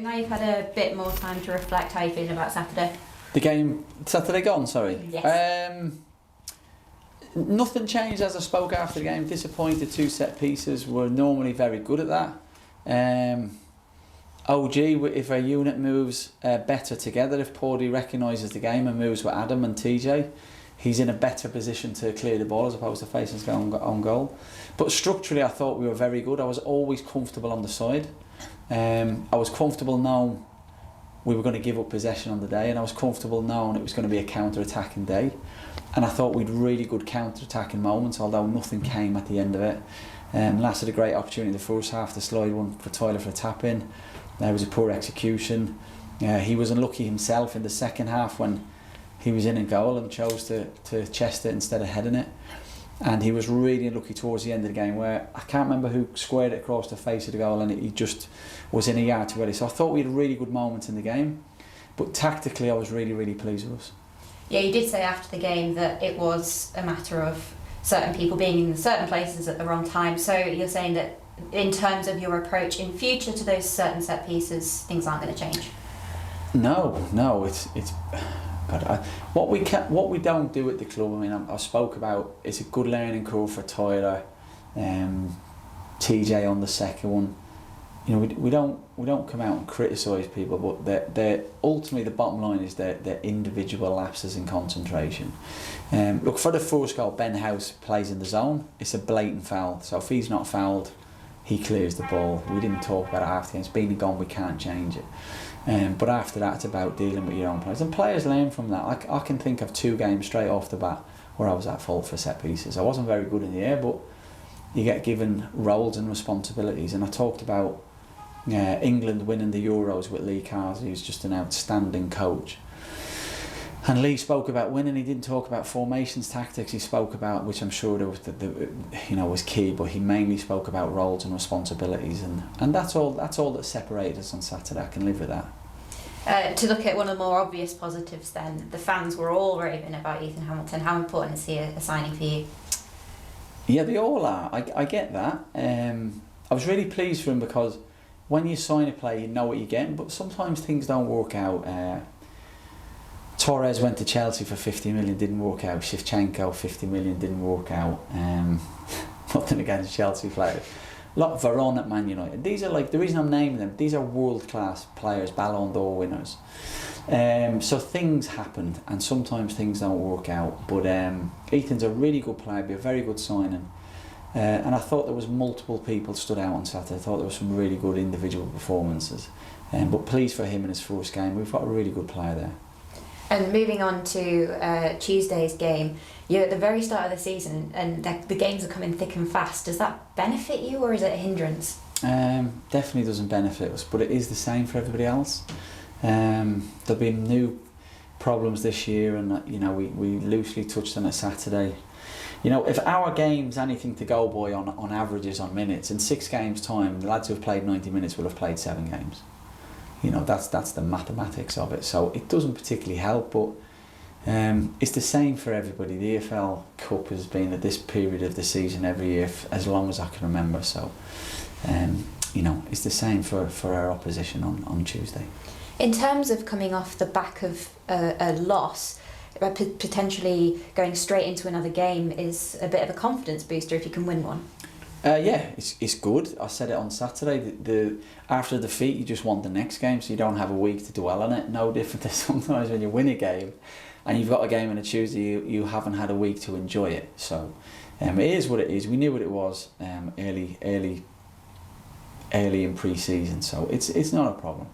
now you've had a bit more time to reflect, how are you feeling about Saturday? The game Saturday gone, sorry. Yes. Nothing changed as I spoke after the game. Disappointed 2 set pieces. We're normally very good at that. OG, if our unit moves better together, if Paudy recognises the game and moves with Adam and TJ, he's in a better position to clear the ball as opposed to facing us on goal. But structurally I thought we were very good. I was always comfortable on the side. I was comfortable knowing we were going to give up possession on the day, and I was comfortable knowing it was going to be a counter-attacking day. And I thought we'd really good counter-attacking moments, although nothing came at the end of it. Lasted a great opportunity in the first half to slide one for Tyler for a tap-in. There was a poor execution. He was unlucky himself in the second half when he was in goal and chose to chest it instead of heading it. And he was really unlucky towards the end of the game where I can't remember who squared it across the face of the goal and he just was in a yard too early. So I thought we had really good moments in the game, but tactically I was really, really pleased with us. Yeah, you did say after the game that it was a matter of certain people being in certain places at the wrong time. So you're saying that in terms of your approach in future to those certain set pieces, things aren't going to change? No, it's. But what we don't do at the club, I mean, I spoke about, it's a good learning curve for Tyler, TJ on the second one. You know, we don't come out and criticise people, but they're ultimately the bottom line is their individual lapses in concentration. Look, for the first goal, Ben House plays in the zone. It's a blatant foul, so if he's not fouled, he clears the ball. We didn't talk about it after. It's been and gone. We can't change it. But after that, it's about dealing with your own players, and players learn from that. I can think of 2 games straight off the bat where I was at fault for set pieces. I wasn't very good in the air, but you get given roles and responsibilities. And I talked about England winning the Euros with Lee Carsley, who's just an outstanding coach. And Lee spoke about winning. He didn't talk about formations, tactics. He spoke about, which I'm sure was key, but he mainly spoke about roles and responsibilities, and that's all that separated us on Saturday. I can live with that. To look at one of the more obvious positives then, the fans were all raving about Ethan Hamilton. How important is he a signing for you? Yeah, they all are. I get that. I was really pleased for him because when you sign a player, you know what you're getting, but sometimes things don't work out. Torres went to Chelsea for 50 million, didn't work out. Shevchenko, 50 million, didn't work out. Nothing against Chelsea players. Varane at Man United. These are like, the reason I'm naming them, these are world-class players, Ballon d'Or winners. So things happened, and sometimes things don't work out. But Ethan's a really good player, be a very good signing. And I thought there was multiple people stood out on Saturday. I thought there were some really good individual performances. But pleased for him in his first game. We've got a really good player there. And moving on to Tuesday's game, you're at the very start of the season and the games are coming thick and fast. Does that benefit you or is it a hindrance? Definitely doesn't benefit us, but it is the same for everybody else. There'll be new problems this year, and you know, we loosely touched on it Saturday. You know, if our game's anything to go by on averages on minutes, in 6 games time, the lads who have played 90 minutes will have played 7 games. You know, that's the mathematics of it. So it doesn't particularly help, but it's the same for everybody. The EFL Cup has been at this period of the season every year as long as I can remember. So, you know, it's the same for our opposition on Tuesday. In terms of coming off the back of a loss, potentially going straight into another game is a bit of a confidence booster if you can win one. Yeah, it's good. I said it on Saturday. After the defeat, you just want the next game, so you don't have a week to dwell on it. No different than sometimes when you win a game, and you've got a game on a Tuesday, you haven't had a week to enjoy it. So, it is what it is. We knew what it was early in pre-season, so it's not a problem.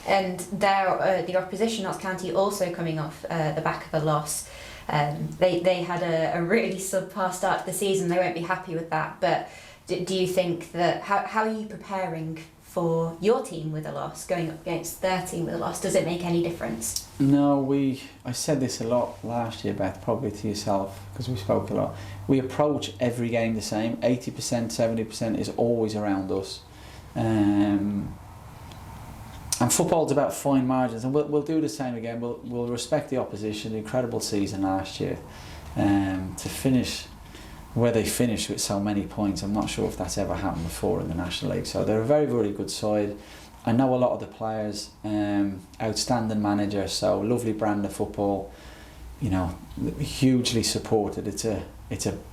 And the opposition, Notts County, also coming off the back of a loss. They had a really subpar start to the season. They won't be happy with that. But do you think that how are you preparing for your team with a loss, going up against their team with a loss? Does it make any difference? No, I said this a lot last year, Beth, probably to yourself, because we spoke a lot. We approach every game the same. 80%, 70% is always around us. And football's about fine margins, and we'll do the same again. We'll respect the opposition. Incredible season last year. To finish where they finished with so many points, I'm not sure if that's ever happened before in the National League. So they're a very, very good side. I know a lot of the players, outstanding manager, so lovely brand of football, you know, hugely supported. It's a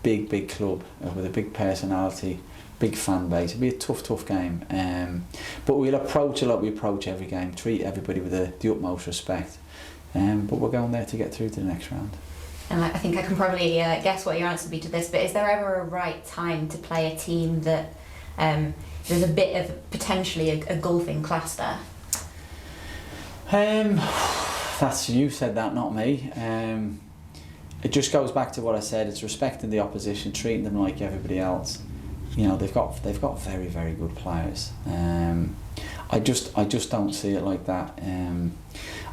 big club with a big personality, big fan base. It'll be a tough game, but we'll approach it like we approach every game, treat everybody with the utmost respect, but we're going there to get through to the next round. And I think I can probably guess what your answer would be to this, but is there ever a right time to play a team that there's a bit of potentially a golfing class there? That's you said that, not me. It just goes back to what I said. It's respecting the opposition, treating them like everybody else. You know, they've got very good players. I just don't see it like that.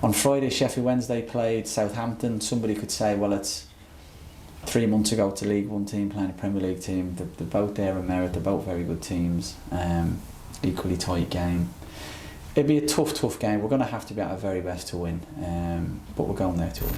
On Friday, Sheffield Wednesday played Southampton. Somebody could say, well, it's 3 months ago to League One team playing a Premier League team. They're both there in merit. They're both very good teams. Equally tight game. It'd be a tough game. We're going to have to be at our very best to win, but we're going there to win.